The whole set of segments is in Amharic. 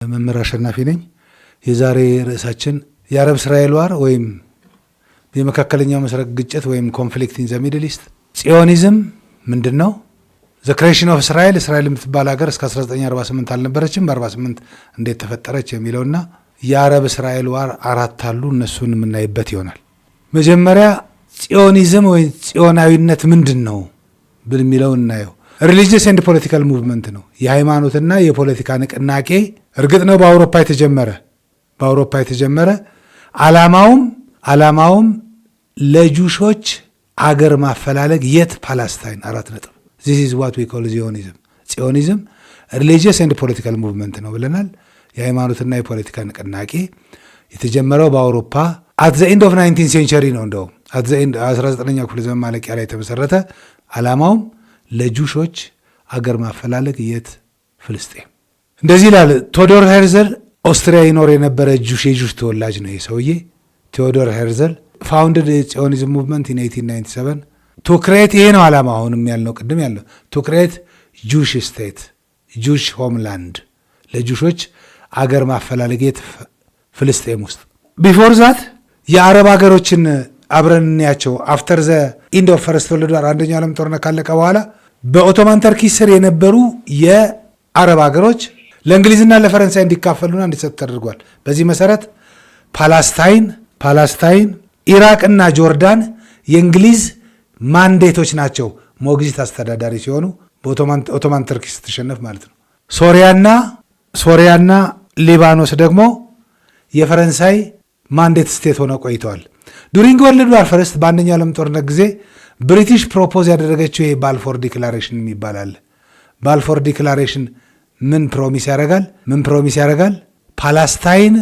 መምህር አሸናፊ ነኝ። የዛሬ ርዕሳችን የአረብ እስራኤል ዋር ወይም የመካከለኛው ምስራቅ ግጭት ወይም ኮንፍሊክት ኢን ዘ ሚድል ኢስት ጽዮኒዝም ምንድነው? ዘ ክሬሽን ኦፍ እስራኤል የምትባል ሀገር እስከ 1948 አልነበረችም፣ በ48 እንዴት ተፈጠረች የሚለውና የአረብ እስራኤል ዋር አራት አሉ፣ እነሱን የምናይበት ይሆናል። መጀመሪያ ጽዮኒዝም ወይም ጽዮናዊነት ምንድነው በሚለው እናየው። ሪሊጂየስ ኤንድ ፖለቲካል ሙቭመንት ነው፣ የሃይማኖትና የፖለቲካ ንቅናቄ። እርግጥ ነው በአውሮፓ የተጀመረ ዓላማውም ለጁሾች አገር ማፈላለግ የት ፓላስታይን 4 ነጥብ this is what we call ጽዮኒዝም ሪሊጂየስ ኤንድ ፖለቲካል ሙቭመንት ነው ብለናል። የሃይማኖትና የፖለቲካ ንቅናቄ የተጀመረው በአውሮፓ at the end of 19th century ነው። እንደውም at the end 19ኛው ክፍለ ዘመን ማለቂያ ላይ የተመሰረተ ዓላማውም ለጁሾች አገር ማፈላለግ የት ፍልስጤም። እንደዚህ ይላል ቴዎዶር ሄርዘል። ኦስትሪያ ይኖር የነበረ የጁሽ ተወላጅ ነው የሰውዬ። ቴዎዶር ሄርዘል ፋውንድድ ጽዮኒዝም ሙቭመንት ኢን 1897 ቱ ክሬት። ይሄ ነው ዓላማ አሁንም ያልነው ቅድም ያለው ቱ ክሬት ጁሽ ስቴት ጁሽ ሆምላንድ፣ ለጁሾች አገር ማፈላለግ የት ፍልስጤም ውስጥ። ቢፎር ዛት የአረብ ሀገሮችን አብረን እንያቸው። አፍተር ዘ ኢንድ ኦፍ ፈርስት ወርልድ ዋር አንደኛው ዓለም ጦርነት ካለቀ በኋላ በኦቶማን ተርኪ ስር የነበሩ የአረብ ሀገሮች ለእንግሊዝና ለፈረንሳይ እንዲካፈሉና እንዲሰጡ ተደርጓል። በዚህ መሰረት ፓላስታይን፣ ኢራቅና ጆርዳን የእንግሊዝ ማንዴቶች ናቸው፣ ሞግዚት አስተዳዳሪ ሲሆኑ በኦቶማን ተርኪ ስትሸነፍ ማለት ነው። ሶሪያና ሊባኖስ ደግሞ የፈረንሳይ ማንዴት ስቴት ሆነው ቆይተዋል። ዱሪንግ ወርልድ ዋር ፈርስት በአንደኛው ዓለም ጦርነት ጊዜ ብሪቲሽ ፕሮፖዝ ያደረገችው ይሄ ባልፎር ዲክላሬሽን የሚባል አለ። ባልፎር ዲክላሬሽን ምን ፕሮሚስ ያደርጋል? ፓላስታይን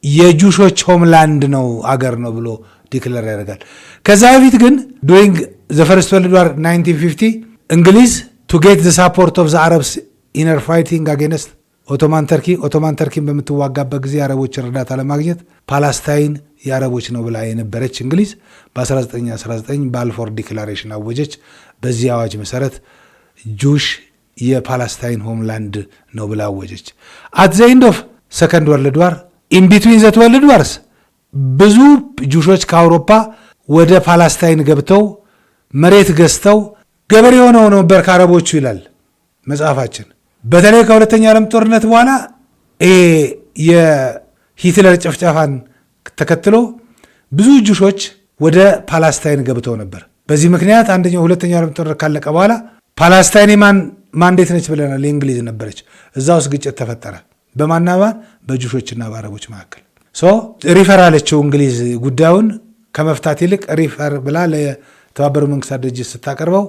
የጁሾች ሆምላንድ ነው አገር ነው ብሎ ዲክላር ያደርጋል። ከዛ በፊት ግን ዱሪንግ ዘ ፈርስት ወርልድ ዋር 1950 እንግሊዝ ቱ ጌት ዘ ሳፖርት ኦፍ ዘ አረብስ ኢነር ፋይቲንግ አጌንስት ኦቶማን ተርኪን በምትዋጋበት ጊዜ የአረቦች እርዳታ ለማግኘት ፓላስታይን የአረቦች ነው ብላ የነበረች እንግሊዝ በ1919 ባልፎር ዲክላሬሽን አወጀች። በዚህ አዋጅ መሰረት ጁሽ የፓላስታይን ሆምላንድ ነው ብላ አወጀች። አት ዘ ኤንድ ኦፍ ሰከንድ ወርልድ ዋር ኢን ቢትዊን ዘ ወርልድ ዋርስ ብዙ ጁሾች ከአውሮፓ ወደ ፓላስታይን ገብተው መሬት ገዝተው ገበሬ ሆነው ነበር ከአረቦቹ ይላል መጽሐፋችን። በተለይ ከሁለተኛው ዓለም ጦርነት በኋላ የሂትለር ጭፍጨፋን ተከትሎ ብዙ ጁሾች ወደ ፓላስታይን ገብተው ነበር። በዚህ ምክንያት ሁለተኛው ዓለም ጦርነት ካለቀ በኋላ ፓላስታይን ማንዴት ነች ብለናል፣ የእንግሊዝ ነበረች። እዛ ውስጥ ግጭት ተፈጠረ። በማና በጁሾችና በአረቦች መካከል። ሪፈር አለችው እንግሊዝ ጉዳዩን ከመፍታት ይልቅ ሪፈር ብላ ለተባበሩት መንግስታት ድርጅት ስታቀርበው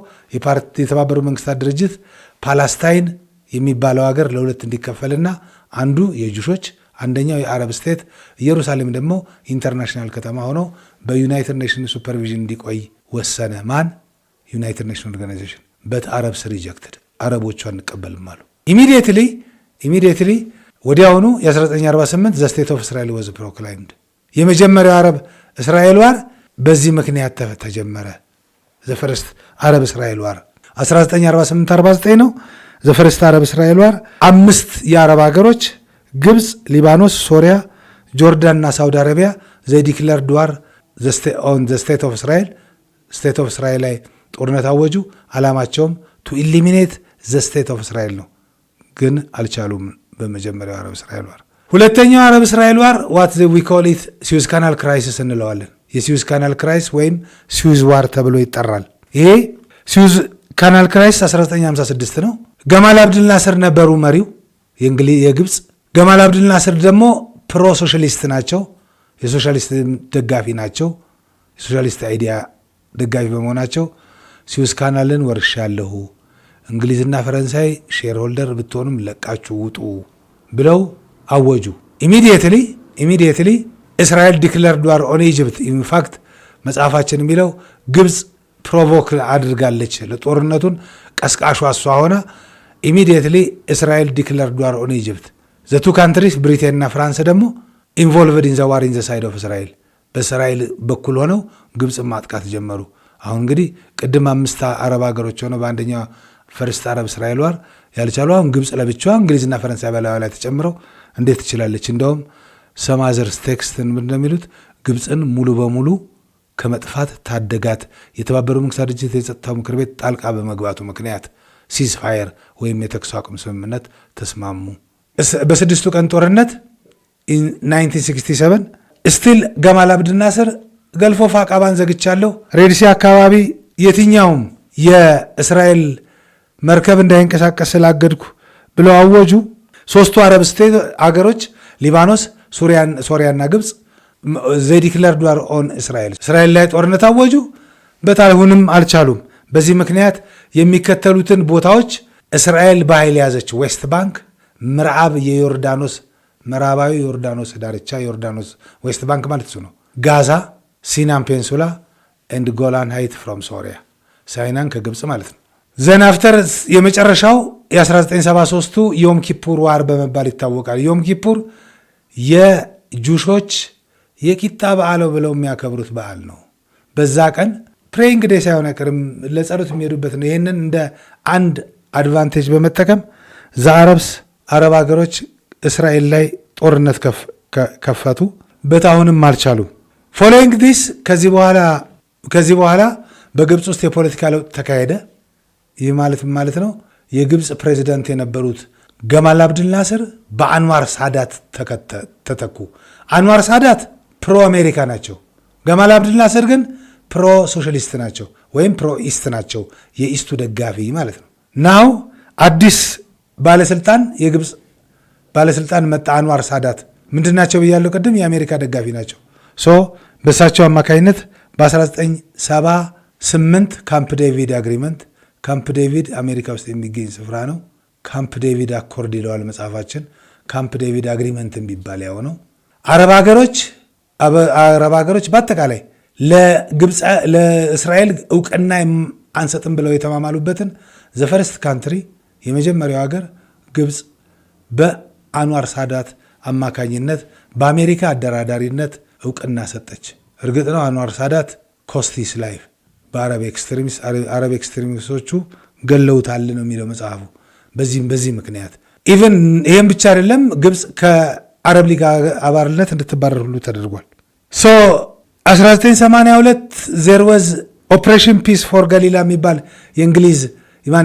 የተባበሩት መንግስታት ድርጅት ፓላስታይን የሚባለው ሀገር ለሁለት እንዲከፈልና አንዱ የጁሾች አንደኛው የአረብ ስቴት ኢየሩሳሌም ደግሞ ኢንተርናሽናል ከተማ ሆኖ በዩናይትድ ኔሽን ሱፐርቪዥን እንዲቆይ ወሰነ። ማን? ዩናይትድ ኔሽን ኦርጋናይዜሽን። በት አረብስ ሪጀክትድ፣ አረቦቹ አንቀበልም አሉ። ኢሚዲየትሊ ወዲያውኑ የ1948 ዘ ስቴት ኦፍ እስራኤል ወዝ ፕሮክላይምድ። የመጀመሪያው አረብ እስራኤል ዋር በዚህ ምክንያት ተጀመረ። ዘ ፈርስት አረብ እስራኤል ዋር 1948-49 ነው። ዘ ፈርስት አረብ እስራኤል ዋር 5 የአረብ ሀገሮች ግብፅ፣ ሊባኖስ፣ ሶሪያ፣ ጆርዳን እና ሳውዲ አረቢያ ዘ ዲክለርድ ዋር ኦን ዘ ስቴት ኦፍ እስራኤል ላይ ጦርነት አወጁ። ዓላማቸውም ቱ ኢሊሚኔት ዘ ስቴት ኦፍ እስራኤል ነው፣ ግን አልቻሉም። በመጀመሪያው አረብ እስራኤል ዋር። ሁለተኛው አረብ እስራኤል ዋር ዋት ዊ ኮል ኢት ስዊዝ ካናል ክራይሲስ እንለዋለን። የስዊዝ ካናል ክራይሲስ ወይም ስዊዝ ዋር ተብሎ ይጠራል። ይሄ ስዊዝ ካናል ክራይሲስ 1956 ነው። ገማል አብድል ናስር ነበሩ መሪው የግብፅ። ገማል አብድል ናስር ደግሞ ፕሮ ሶሻሊስት ናቸው፣ የሶሻሊስት ደጋፊ ናቸው። የሶሻሊስት አይዲያ ደጋፊ በመሆናቸው ስዊዝ ካናልን ወርሻለሁ፣ እንግሊዝና ፈረንሳይ ሼር ሆልደር ብትሆንም ለቃችሁ ውጡ ብለው አወጁ። ኢሚዲየትሊ እስራኤል ዲክለርድ ዋር ኦን ኢጅፕት። ኢንፋክት መጽሐፋችን የሚለው ግብፅ ፕሮቮክ አድርጋለች፣ ለጦርነቱን ቀስቃሿ እሷ ሆና። ኢሚዲየትሊ እስራኤል ዲክለርድ ዋር ኦን ኢጅፕት። ዘ ቱ ካንትሪስ ብሪቴንና ፍራንስ ደግሞ ኢንቮልቭድ ኢን ዘ ዋር ኢን ዘ ሳይድ ኦፍ እስራኤል፣ በእስራኤል በኩል ሆነው ግብፅን ማጥቃት ጀመሩ። አሁን እንግዲህ ቅድም 5 አረብ ሀገሮች ሆነው በአንደኛው ፈርስት አረብ እስራኤል ዋር ያልቻሉ አሁን ግብፅ ለብቻዋ እንግሊዝና ፈረንሳይ በላዩ ላይ ተጨምረው እንዴት ትችላለች? እንደውም ሰማዘርስ ቴክስትን እንደሚሉት ግብፅን ሙሉ በሙሉ ከመጥፋት ታደጋት የተባበሩ መንግስታት ድርጅት የጸጥታው ምክር ቤት ጣልቃ በመግባቱ ምክንያት ሲዝፋየር ወይም የተኩስ አቁም ስምምነት ተስማሙ። በስድስቱ ቀን ጦርነት 1967 ስቲል ገማል አብድል ናስር ገልፎ አቃባን ዘግቻለሁ፣ ሬድሲ አካባቢ የትኛውም የእስራኤል መርከብ እንዳይንቀሳቀስ ስላገድኩ ብለው አወጁ። ሶስቱ አረብ ስቴት አገሮች ሊባኖስ፣ ሶሪያና ግብፅ ዘይ ዲክለርድ ዋር ኦን እስራኤል ላይ ጦርነት አወጁ። በታሁንም አልቻሉም። በዚህ ምክንያት የሚከተሉትን ቦታዎች እስራኤል በኃይል ያዘች። ዌስት ባንክ፣ ምዕራባዊ ዮርዳኖስ ዳርቻ ዮርዳኖስ ዌስት ባንክ ማለት እሱ ነው። ጋዛ፣ ሲናን ፔንሱላ ኤንድ ጎላን ሃይት ፍሮም ሶሪያ፣ ሳይናን ከግብፅ ማለት ነው። ዘናፍተር የመጨረሻው የ1973ቱ ዮም ኪፑር ዋር በመባል ይታወቃል። ዮም ኪፑር የጁሾች የቂጣ በዓለው ብለው የሚያከብሩት በዓል ነው። በዛ ቀን ፕሬይንግ ዴይ ሳይሆን አይቀርም ለጸሎት የሚሄዱበት ነው። ይህንን እንደ አንድ አድቫንቴጅ በመጠቀም አረብ ሀገሮች እስራኤል ላይ ጦርነት ከፈቱ። በታሁንም አልቻሉም። ፎሎዊንግ ዲስ ከዚህ በኋላ በግብፅ ውስጥ የፖለቲካ ለውጥ ተካሄደ። ይህ ማለት ነው የግብፅ ፕሬዚዳንት የነበሩት ገማል አብድል ናስር በአንዋር ሳዳት ተተኩ። አንዋር ሳዳት ፕሮ አሜሪካ ናቸው። ገማል አብድል ናስር ግን ፕሮ ሶሻሊስት ናቸው ወይም ፕሮ ኢስት ናቸው። የኢስቱ ደጋፊ ማለት ነው። ናው አዲስ ባለስልጣን የግብፅ ባለስልጣን መጣ። አንዋር ሳዳት ምንድን ናቸው ብያለሁ ቅድም? የአሜሪካ ደጋፊ ናቸው። በእሳቸው አማካኝነት በ1978 ካምፕ ዴቪድ አግሪመንት፣ ካምፕ ዴቪድ አሜሪካ ውስጥ የሚገኝ ስፍራ ነው። ካምፕ ዴቪድ አኮርድ ይለዋል መጽሐፋችን። ካምፕ ዴቪድ አግሪመንት የሚባል ያው ነው። አረብ ሀገሮች በአጠቃላይ ለእስራኤል እውቅና አንሰጥም ብለው የተማማሉበትን ዘፈርስት ካንትሪ የመጀመሪያው ሀገር ግብፅ በአንዋር ሳዳት አማካኝነት በአሜሪካ አደራዳሪነት እውቅና ሰጠች። እርግጥ ነው አንዋር ሳዳት ኮስቲስ ላይፍ በአረብ ኤክስትሪሚስቶቹ ገለውታል ነው የሚለው መጽሐፉ። በዚህ ምክንያት ኢቨን ይህም ብቻ አይደለም፣ ግብፅ ከአረብ ሊግ አባልነት እንድትባረር ሁሉ ተደርጓል። 1982 ዜር ወዝ ኦፕሬሽን ፒስ ፎር ገሊላ የሚባል የእንግሊዝ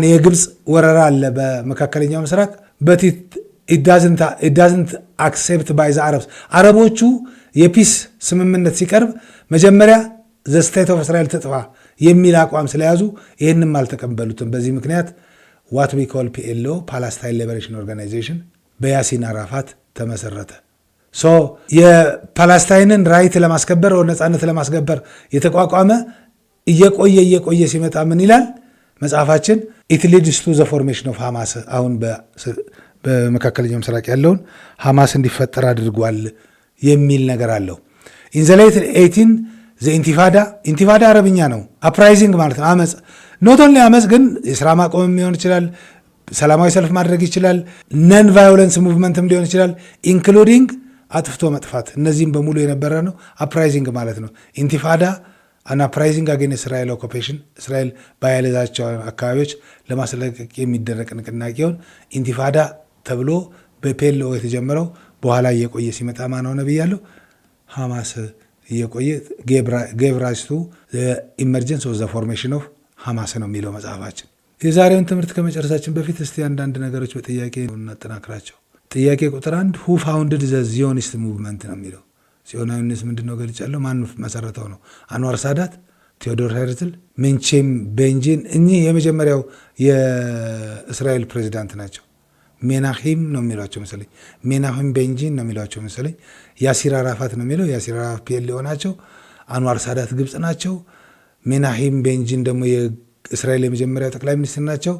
የግብፅ ወረራ አለ በመካከለኛው ምስራቅ። በት ኢት ዳዝንት አክሴፕት ባይ ዘ አረብስ። አረቦቹ የፒስ ስምምነት ሲቀርብ መጀመሪያ ዘ ስቴት ኦፍ እስራኤል ትጥፋ የሚል አቋም ስለያዙ ይህንም አልተቀበሉትም። በዚህ ምክንያት ዋት ዊ ኮል ፒኤልኦ ፓላስታይን ሊበሬሽን ኦርጋናይዜሽን በያሲን አራፋት ተመሰረተ። የፓላስታይንን ራይት ለማስከበር ነፃነት ለማስከበር የተቋቋመ እየቆየ ሲመጣ ምን ይላል መጽሐፋችን? ኢት ሊድስ ቱ ዘ ፎርሜሽን ኦፍ ሐማስ። አሁን በመካከለኛው ምስራቅ ያለውን ሐማስ እንዲፈጠር አድርጓል የሚል ነገር አለው። ኢን ዘ ሌት 18 ኢንቲፋዳ አረብኛ ነው፣ አፕራይዚንግ ማለት ነው። አመፅ ኖት ኦንሊ አመፅ ግን የስራ ማቆምም ሊሆን ይችላል፣ ሰላማዊ ሰልፍ ማድረግ ይችላል፣ ነን ቫዮለንስ ሙቭመንትም ሊሆን ይችላል፣ ኢንክሉዲንግ አጥፍቶ መጥፋት። እነዚህም በሙሉ የነበረ ነው። አፕራይዚንግ ማለት ነው። ኢንቲፋዳ አን አፕራይዚንግ አጌንስት እስራኤል ኦኩፔሽን፣ እስራኤል በያለዛቸው አካባቢዎች ለማስለቀቅ የሚደረግ ንቅናቄውን ኢንቲፋዳ ተብሎ በፔልኦ የተጀመረው በኋላ እየቆየ ሲመጣ ማን ሆነ ብያለሁ? ሐማስ እየቆየ ጌቭ ራይዝ ቱ ኢመርጀንስ ኦፍ ዘ ፎርሜሽን ኦፍ ሐማስ ነው የሚለው መጽሐፋችን። የዛሬውን ትምህርት ከመጨረሳችን በፊት እስቲ አንዳንድ ነገሮች በጥያቄ እናጠናክራቸው። ጥያቄ ቁጥር 1 ሁ ፋውንድድ ዘ ዚዮኒስት ሙቭመንት ነው የሚለው። ጽዮናዊነት ምንድን ነው ገልጫለሁ። ማን መሰረተው ነው? አንዋር ሳዳት፣ ቴዎዶር ሄርዝል፣ ሜንቼም ቤንጂን። እኚህ የመጀመሪያው የእስራኤል ፕሬዚዳንት ናቸው። ሜናሂም ነው የሚሏቸው መሰለኝ። ሜናሂም ቤንጂን ነው የሚሏቸው መሰለኝ። ያሲር አራፋት ነው የሚለው። ያሲር አራፋት ፒኤልኦ ናቸው። አንዋር ሳዳት ግብፅ ናቸው። ሜናሂም ቤንጂን ደግሞ የእስራኤል የመጀመሪያው ጠቅላይ ሚኒስትር ናቸው።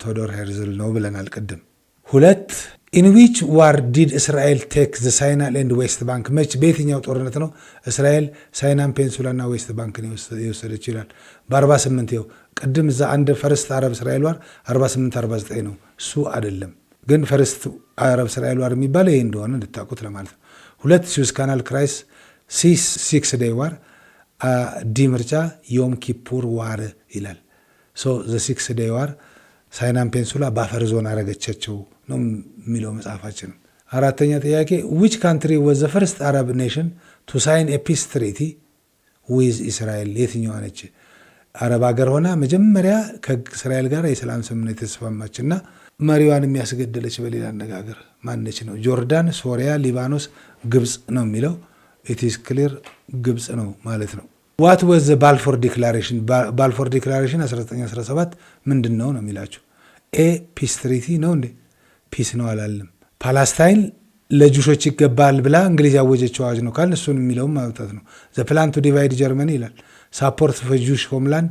ቴዎዶር ሄርዝል ነው ብለናል ቅድም። 2 ኢን ዊች ዋር ዲድ እስራኤል ቴክ ዘ ሳይናል ኤንድ ዌስት ባንክ። መች በየትኛው ጦርነት ነው እስራኤል ሳይናን ፔንሱላና ዌስት ባንክን የወሰደች ይላል? በ48 ይኸው ቅድም እዛ አንድ ፈርስት አረብ እስራኤል ዋር 48-49 ነው። እሱ አይደለም ግን ፈርስት አረብ እስራኤል ዋር የሚባለው ይሄ እንደሆነ እንድታውቁት ለማለት ነው። 2 ስዊዝ ካናል ክራይስ፣ ሲክስ ዴይ ዋር፣ ዲ ምርጫ ዮም ኪፑር ዋር ይላል። ዘ ሲክስ ዴይ ዋር ሳይናን ፔንሱላ ባፈር ዞን አረገቻቸው ነው የሚለው መጽሐፋችን። 4ኛ ጥያቄ which country was the first Arab nation to sign a peace treaty with Israel? የትኛዋ ነች አረብ ሀገር ሆና መጀመሪያ ከእስራኤል ጋር የሰላም ስምምነት የተስማማችና መሪዋን የሚያስገድለች? በሌላ አነጋገር ማነች ነው? ጆርዳን፣ ሶሪያ፣ ሊባኖስ፣ ግብጽ ነው የሚለው። it is clear ግብጽ ነው ማለት ነው። what was the Balfour Declaration? ባልፎር ዲክላሬሽን 1917 ምንድን ነው ነው የሚላችሁ? ኤ ፒስ ትሪቲ ነው እንዴ? ፒስ ነው አላለም። ፓላስታይን ለጁሾች ይገባል ብላ እንግሊዝ ያወጀችው አዋጅ ነው ካል እሱን የሚለውም ማውጣት ነው። ዘ ፕላን ቱ ዲቫይድ ጀርመኒ ይላል። ሳፖርት ፎር ጁሽ ሆምላንድ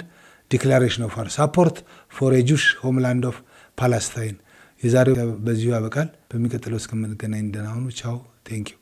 ዲክላሬሽን ኦፍ ሳፖርት ፎር ጁሽ ሆምላንድ ኦፍ ፓላስታይን። የዛሬው በዚሁ ያበቃል። በሚቀጥለው እስከምንገናኝ ደህና ሁኑ። ቻው ቴንኪዩ።